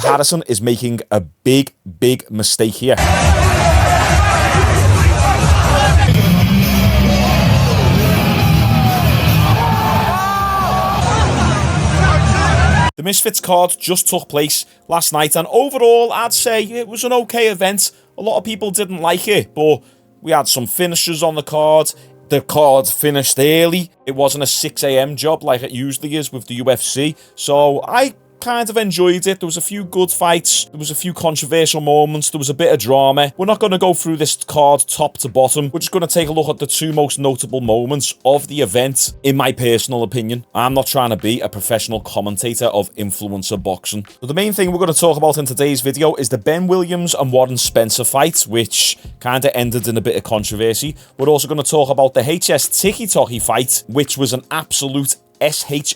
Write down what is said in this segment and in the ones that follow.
Harrison is making a big mistake here. The Misfits card just took place last night, and overall, I'd say it was an okay event. A lot of people didn't like it, but we had some finishers on the card. The card finished early. It wasn't a 6 a.m. job like it usually is with the UFC, so I kind of enjoyed it. There was a few good fights, there was a few controversial moments, there was a bit of drama. We're not going to go through this card top to bottom. We're just going to take a look at the two most notable moments of the event, in my personal opinion. I'm not trying to be a professional commentator of influencer boxing. So the main thing we're going to talk about in today's video is the Ben Williams and Warren Spencer fight, which kind of ended in a bit of controversy. We're also going to talk about the HSTIKKYT0KKY fight, which was an absolute SHIT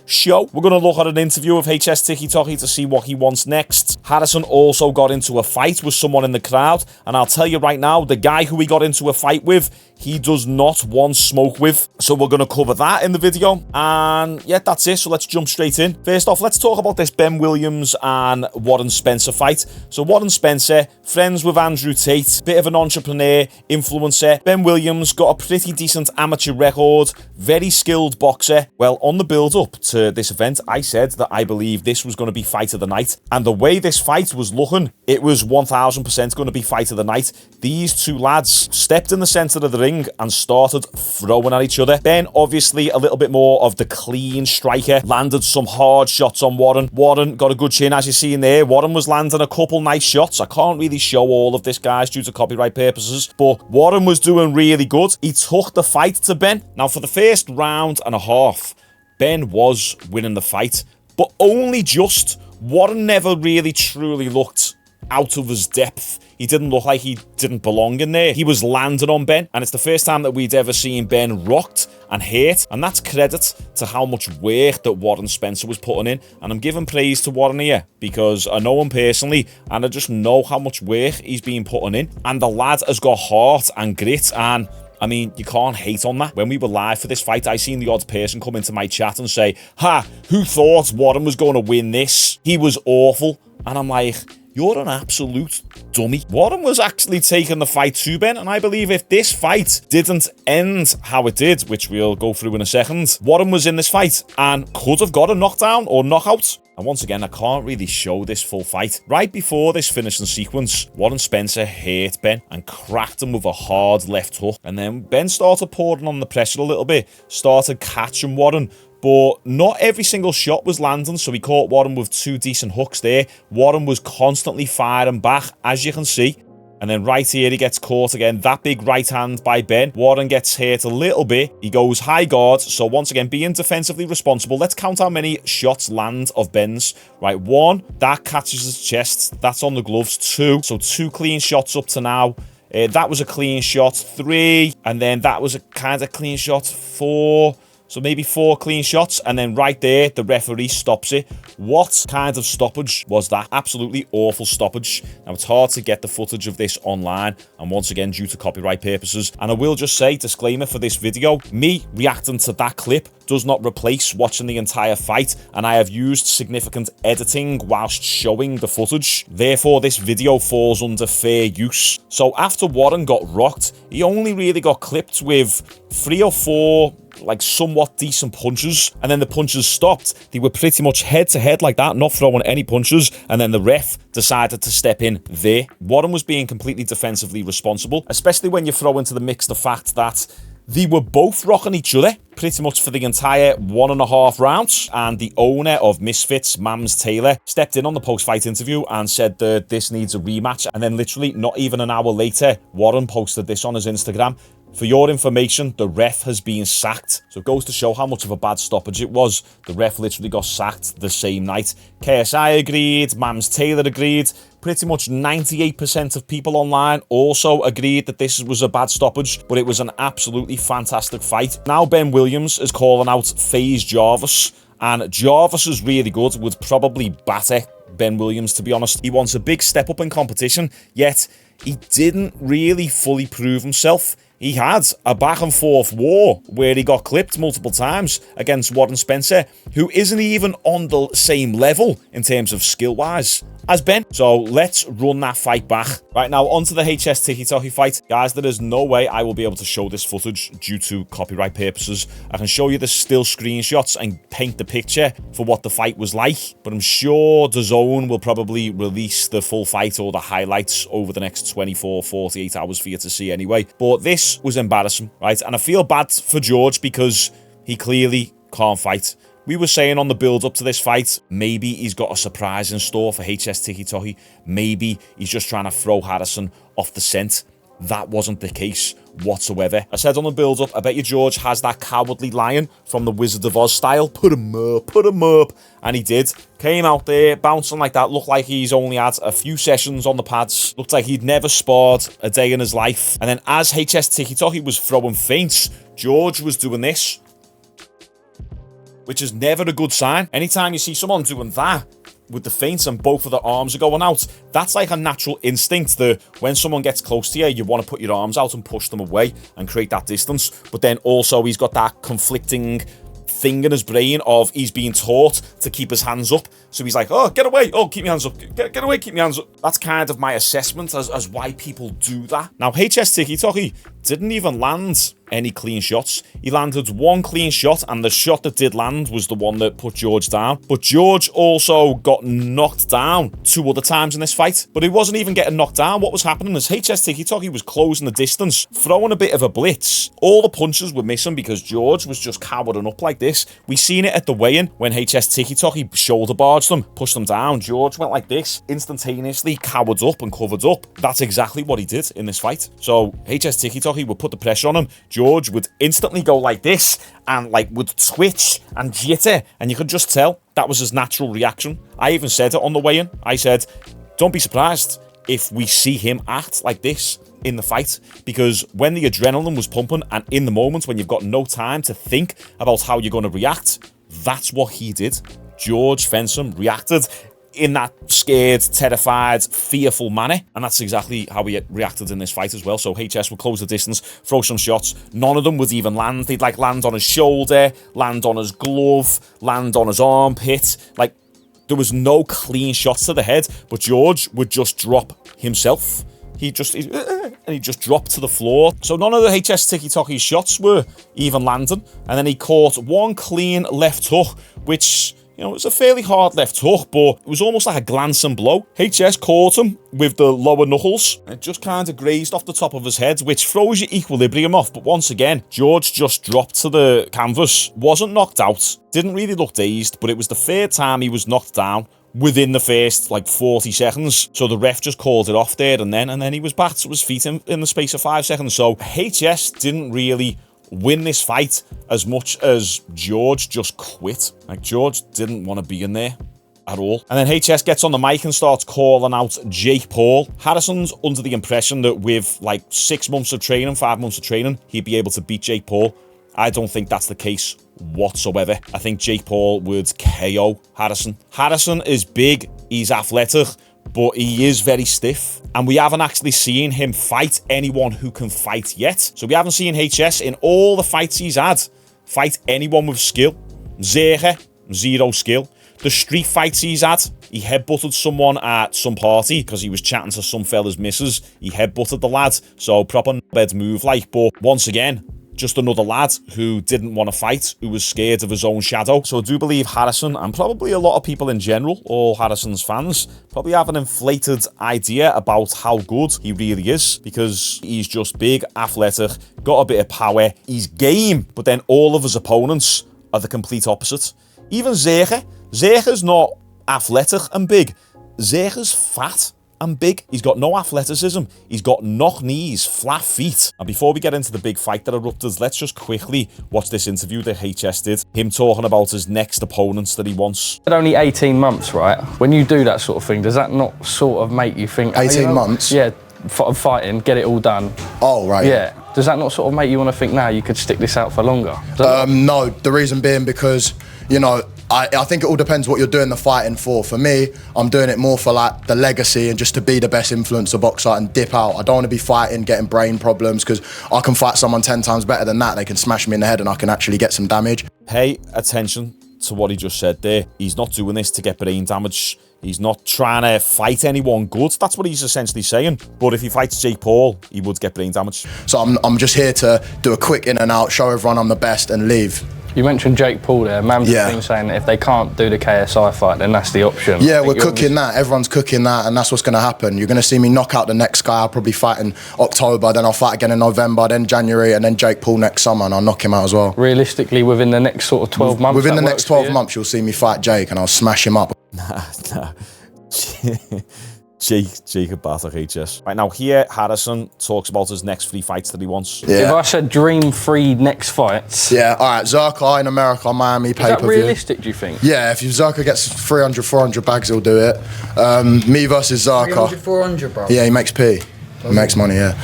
show. We're going to look at an interview of HSTIKKYT0KKY to see what he wants next. Harrison also got into a fight with someone in the crowd, and I'll tell you right now, the guy who he got into a fight with, he does not want smoke with. So we're going to cover that in the video. And yeah, that's it. So let's jump straight in. First off, let's talk about this Ben Williams and Warren Spencer fight. So Warren Spencer, friends with Andrew Tate, bit of an entrepreneur, influencer. Ben Williams got a pretty decent amateur record, very skilled boxer. Well, on the build-up to this event, I said that I believe this was going to be fight of the night. And the way this fight was looking, it was 1000% going to be fight of the night. These two lads stepped in the center of the ring and started throwing at each other. Ben, obviously a little bit more of the clean striker, landed some hard shots on Warren. Warren got a good chin, as you see in there. Warren was landing a couple nice shots. I can't really show all of this, guys, due to copyright purposes, but Warren was doing really good. He took the fight to Ben. Now, for the first round and a half, Ben was winning the fight, but only just. Warren never really truly looked out of his depth. He didn't look like he didn't belong in there. He was landing on Ben, and it's the first time that we'd ever seen Ben rocked and hurt, and that's credit to how much work that Warren Spencer was putting in. And I'm giving praise to Warren here because I know him personally, and I just know how much work he's been putting in. And the lad has got heart and grit, and I mean, you can't hate on that. When we were live for this fight, I seen the odd person come into my chat and say, "Ha, who thought Warren was going to win this? He was awful." And I'm like, you're an absolute dummy. Warren was actually taking the fight to Ben, and I believe if this fight didn't end how it did, which we'll go through in a second, Warren was in this fight and could have got a knockdown or knockout. And once again, I can't really show this full fight. Right before this finishing sequence, Warren Spencer hit Ben and cracked him with a hard left hook. And then Ben started pouring on the pressure a little bit, started catching Warren. But not every single shot was landing, so he caught Warren with two decent hooks there. Warren was constantly firing back, as you can see. And then right here, he gets caught again. That big right hand by Ben. Warren gets hit a little bit. He goes high guard. So once again, being defensively responsible. Let's count how many shots land of Ben's. Right, 1. That catches his chest. That's on the gloves. 2. So 2 clean shots up to now. That was a clean shot. 3. And then that was a kind of clean shot. 4. So maybe 4 clean shots, and then right there, the referee stops it. What kind of stoppage was that? Absolutely awful stoppage. Now, it's hard to get the footage of this online, and once again, due to copyright purposes. And I will just say, disclaimer for this video, me reacting to that clip does not replace watching the entire fight, and I have used significant editing whilst showing the footage. Therefore, this video falls under fair use. So after Warren got rocked, he only really got clipped with 3 or 4 like somewhat decent punches, and then the punches stopped. They were pretty much head to head like that, not throwing any punches, and then the ref decided to step in there. Warren was being completely defensively responsible, especially when you throw into the mix the fact that they were both rocking each other pretty much for the entire 1.5 rounds, and the owner of Misfits, Mams Taylor, stepped in on the post-fight interview and said that this needs a rematch. And then literally not even an hour later, Warren posted this on his Instagram. For your information, the ref has been sacked. So it goes to show how much of a bad stoppage it was. The ref literally got sacked the same night. KSI agreed, Mams Taylor agreed. Pretty much 98% of people online also agreed that this was a bad stoppage, but it was an absolutely fantastic fight. Now Ben Williams is calling out FaZe Jarvis, and Jarvis is really good, would probably batter Ben Williams, to be honest. He wants a big step up in competition, yet he didn't really fully prove himself He had a back and forth war where he got clipped multiple times against Warren Spencer, who isn't even on the same level in terms of skill-wise as Ben. So let's run that fight back. Right, now onto the HSTIKKYT0KKY fight. Guys, there is no way I will be able to show this footage due to copyright purposes. I can show you the still screenshots and paint the picture for what the fight was like, but I'm sure DAZN will probably release the full fight or the highlights over the next 24, 48 hours for you to see anyway. But this was embarrassing, right? And I feel bad for George because he clearly can't fight. We were saying on the build up to this fight, maybe he's got a surprise in store for HSTIKKYT0KKY. Maybe he's just trying to throw Harrison off the scent. That wasn't the case whatsoever. I said on the build up, I bet you George has that cowardly lion from the Wizard of Oz style. Put him up. And he did. Came out there, bouncing like that. Looked like he's only had a few sessions on the pads. Looked like he'd never sparred a day in his life. And then as HSTIKKYT0KKY was throwing feints, George was doing this, which is never a good sign. Anytime you see someone doing that with the feints and both of the arms are going out, that's like a natural instinct that when someone gets close to you, you want to put your arms out and push them away and create that distance. But then also he's got that conflicting thing in his brain of he's being taught to keep his hands up. So he's like, oh, get away. Oh, keep your hands up. Get away, keep your hands up. That's kind of my assessment as why people do that. Now, HSTIKKYT0KKY didn't even land any clean shots. He landed one clean shot, and the shot that did land was the one that put George down. But George also got knocked down 2 other times in this fight. But he wasn't even getting knocked down. What was happening is HSTIKKYT0KKY was closing the distance, throwing a bit of a blitz. All the punches were missing because George was just cowering up like this. We seen it at the weigh-in when HSTIKKYT0KKY shoulder barged them, pushed them down. George went like this, instantaneously cowered up and covered up. That's exactly what he did in this fight. So HSTIKKYT0KKY would put the pressure on him. George would instantly go like this and like would twitch and jitter, and you could just tell that was his natural reaction. I even said it on the weigh-in. I said, don't be surprised if we see him act like this in the fight, because when the adrenaline was pumping and in the moment when you've got no time to think about how you're going to react, that's what he did. George Fensom reacted in that scared, terrified, fearful manner, and that's exactly how he reacted in this fight as well. So HS would close the distance, throw some shots. None of them would even land. They'd like land on his shoulder, land on his glove, land on his armpit. Like, there was no clean shots to the head, but George would just drop himself. He'd just drop to the floor. So none of the HSTIKKYT0KKY shots were even landing. And then he caught one clean left hook, which, you know, it was a fairly hard left hook, but it was almost like a glancing blow. HS caught him with the lower knuckles. It just kind of grazed off the top of his head, which throws your equilibrium off. But once again, George just dropped to the canvas. Wasn't knocked out. Didn't really look dazed, but it was the 3rd time he was knocked down within the first like 40 seconds. So the ref just called it off there and then he was back to his feet in the space of 5 seconds. So HS didn't really win this fight as much as George just quit. Like, George didn't want to be in there at all. And then HS gets on the mic and starts calling out Jake Paul. Harrison's under the impression that with like 6 months of training, 5 months of training, he'd be able to beat Jake Paul. I don't think that's the case whatsoever. I think Jake Paul would KO Harrison. Harrison is big, he's athletic, but he is very stiff. And we haven't actually seen him fight anyone who can fight yet. So we haven't seen HS in all the fights he's had fight anyone with skill. Zero skill. The street fights he's had, he headbutted someone at some party because he was chatting to some fella's missus. He headbutted the lad, so proper bed move like. But once again, just another lad who didn't want to fight, who was scared of his own shadow. So I do believe Harrison, and probably a lot of people in general, all Harrison's fans, probably have an inflated idea about how good he really is, because he's just big, athletic, got a bit of power, he's game, but then all of his opponents are the complete opposite. Even Zeger's not athletic and big. Zeger's fat and big. He's got no athleticism. He's got knock knees, flat feet. And before we get into the big fight that erupted, let's just quickly watch this interview that HS did. Him talking about his next opponents that he wants. Only 18 months, right? When you do that sort of thing, does that not sort of make you think... 18 months? Yeah, fighting, get it all done. Oh, right. Yeah. Does that not sort of make you want to think, now you could stick this out for longer? No, the reason being because, you know, I think it all depends what you're doing the fighting for. For me, I'm doing it more for like the legacy and just to be the best influencer boxer and dip out. I don't want to be fighting, getting brain problems, because I can fight someone 10 times better than that. They can smash me in the head and I can actually get some damage. Pay attention to what he just said there. He's not doing this to get brain damage. He's not trying to fight anyone good. That's what he's essentially saying. But if he fights Jake Paul, he would get brain damage. So I'm just here to do a quick in and out, show everyone I'm the best and leave. You mentioned Jake Paul there. Man's been saying that if they can't do the KSI fight, then that's the option. Yeah, we're cooking that. Everyone's cooking that, and that's what's going to happen. You're going to see me knock out the next guy. I'll probably fight in October, then I'll fight again in November, then January, and then Jake Paul next summer, and I'll knock him out as well. Realistically, within the next sort of 12 months? Within the next 12 months, you'll see me fight Jake, and I'll smash him up. Nah. Jacob Bartok HS. Right, now here Harrison talks about his next 3 fights that he wants. Yeah. If I said dream 3 next fights. Yeah, all right, Zerka in America, Miami, pay-per-view. Is that realistic, do you think? Yeah, if Zerka gets 300, 400 bags, he'll do it. Me versus Zerka. 300, 400, bro. Yeah, he makes P. He makes money, yeah.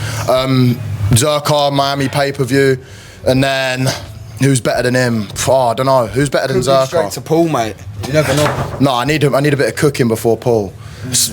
Zerka, Miami, pay-per-view. And then, who's better than him? Oh, I don't know. Who's better than Zerka? Straight to Paul, mate. You never know. No, I need a bit of cooking before Paul.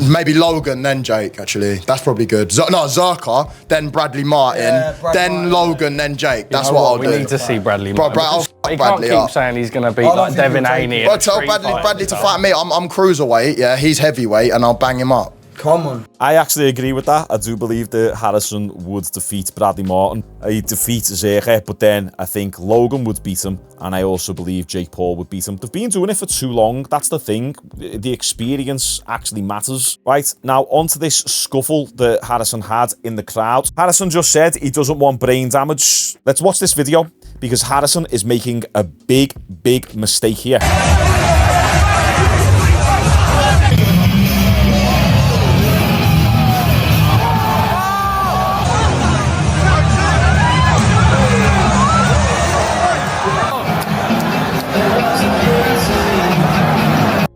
Maybe Logan, then Jake, actually. That's probably good. Zerka, then Bradley Martin, then Logan, then Jake. That's what I'll do. We need to see Bradley Martin. I'll he Bradley can't keep saying he's going to beat like Devin Haney. Bro, tell Bradley to fight me. I'm cruiserweight, yeah. He's heavyweight, and I'll bang him up. Come on. I actually agree with that. I do believe that Harrison would defeat Bradley Martin. He'd defeat Zerka, but then I think Logan would beat him, and I also believe Jake Paul would beat him. They've been doing it for too long. That's the thing. The experience actually matters. Right, now onto this scuffle that Harrison had in the crowd. Harrison just said he doesn't want brain damage. Let's watch this video, because Harrison is making a big mistake here.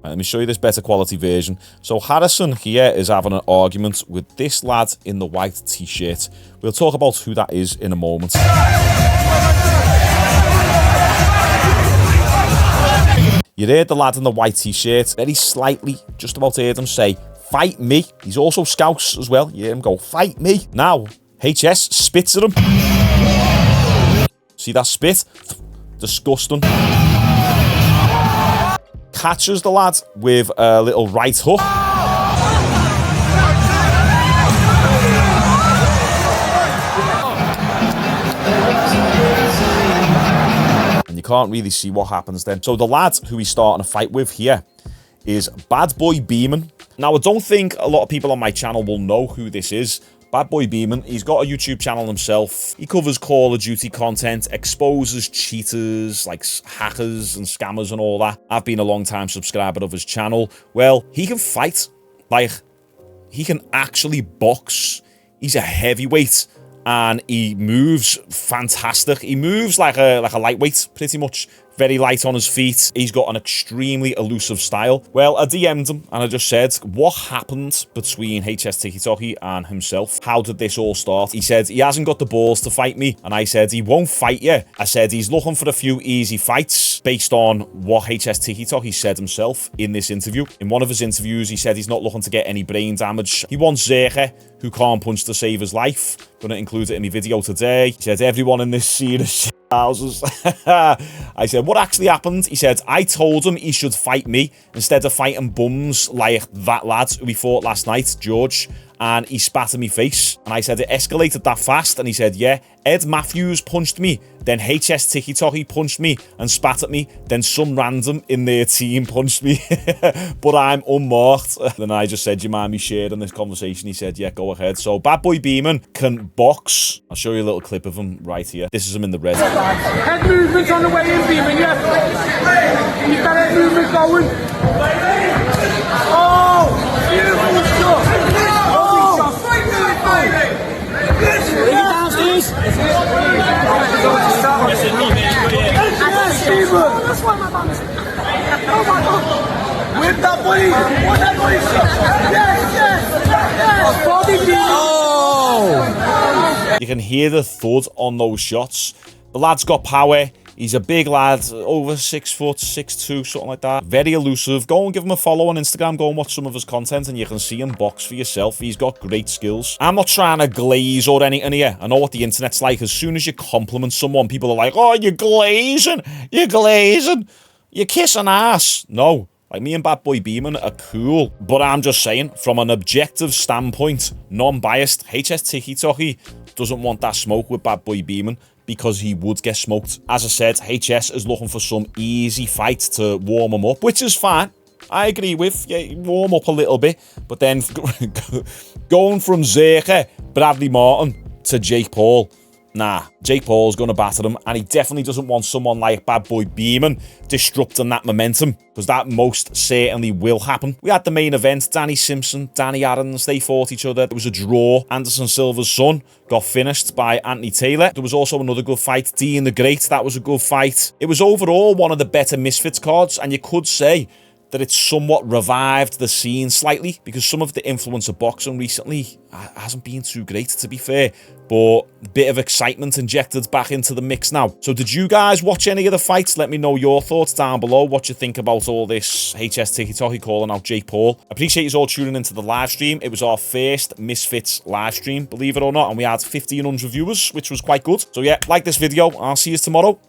Let me show you this better quality version. So Harrison here is having an argument with this lad in the white t-shirt. We'll talk about who that is in a moment. You heard the lad in the white t-shirt very slightly, just about heard him say, "Fight me." He's also Scouse as well. You hear him go, "Fight me." Now, HS spits at him. See that spit? Disgusting. Catches the lad with a little right hook. And you can't really see what happens then. So the lad who he's starting a fight with here is Bad Boy Beeman. Now, I don't think a lot of people on my channel will know who this is. Bad Boy Beeman, he's got a YouTube channel himself. He covers Call of Duty content, exposes cheaters, like hackers and scammers and all that. I've been a long-time subscriber of his channel. Well, he can fight. Like, he can actually box. He's a heavyweight, and he moves fantastic. He moves like a lightweight, pretty much. Very light on his feet. He's got an extremely elusive style. Well, I DM'd him and I just said, what happened between HSTIKKYT0KKY and himself? How did this all start? He said he hasn't got the balls to fight me, and I said he won't fight you. I said he's looking for a few easy fights based on what HSTIKKYT0KKY said himself in this interview. In one of his interviews, he said he's not looking to get any brain damage. He wants Zerka, who can't punch to save his life. Gonna include it in my video today. He said everyone in this scene is houses. I said, what actually happened? He said, I told him he should fight me instead of fighting bums like that lad who we fought last night, George, and he spat in my face. And I said, it escalated that fast? And he said, yeah. Ed Matthews punched me, then HSTIKKYT0KKY punched me and spat at me, then some random in their team punched me, but I'm unmarked. Then I just said, you mind me sharing this conversation? He said, yeah, go ahead. So Bad Boy Beeman can box. I'll show you a little clip of him right here. This is him in the red. Head movements on the way in, Beeman, yeah? You've got head movement going. Oh, beautiful stuff. Downstairs. That's why my mum is. Oh my God. Whip that body. What that body shot. Yes. Body beat. Oh. You can hear the thud on those shots. The lad's got power. He's a big lad, over 6 foot, 6'2", something like that. Very elusive. Go and give him a follow on Instagram. Go and watch some of his content and you can see him box for yourself. He's got great skills. I'm not trying to glaze or anything here. I know what the internet's like. As soon as you compliment someone, people are like, oh, you're glazing. You're glazing. You're kissing ass. No. Like, me and Bad Boy Beeman are cool. But I'm just saying, from an objective standpoint, non-biased, HSTIKKYT0KKY doesn't want that smoke with Bad Boy Beeman because he would get smoked. As I said, HS is looking for some easy fight to warm him up, which is fine. I agree with, yeah, warm up a little bit. But then going from Zerka, Bradley Martin to Jake Paul, nah, Jake Paul's going to batter him, and he definitely doesn't want someone like Bad Boy Beeman disrupting that momentum, because that most certainly will happen. We had the main event, Danny Simpson, Danny Aaron's, they fought each other. It was a draw. Anderson Silva's son got finished by Anthony Taylor. There was also another good fight, Dean the Great, that was a good fight. It was overall one of the better Misfits cards, and you could say that it's somewhat revived the scene slightly, because some of the influence of boxing recently hasn't been too great, to be fair, but a bit of excitement injected back into the mix now. So did you guys watch any of the fights? Let me know your thoughts down below, what you think about all this HSTIKKYT0KKY calling out Jake Paul. I appreciate you all tuning into the live stream. It was our first Misfits live stream, believe it or not, and we had 1,500 viewers, which was quite good. So yeah, like this video. I'll see you tomorrow.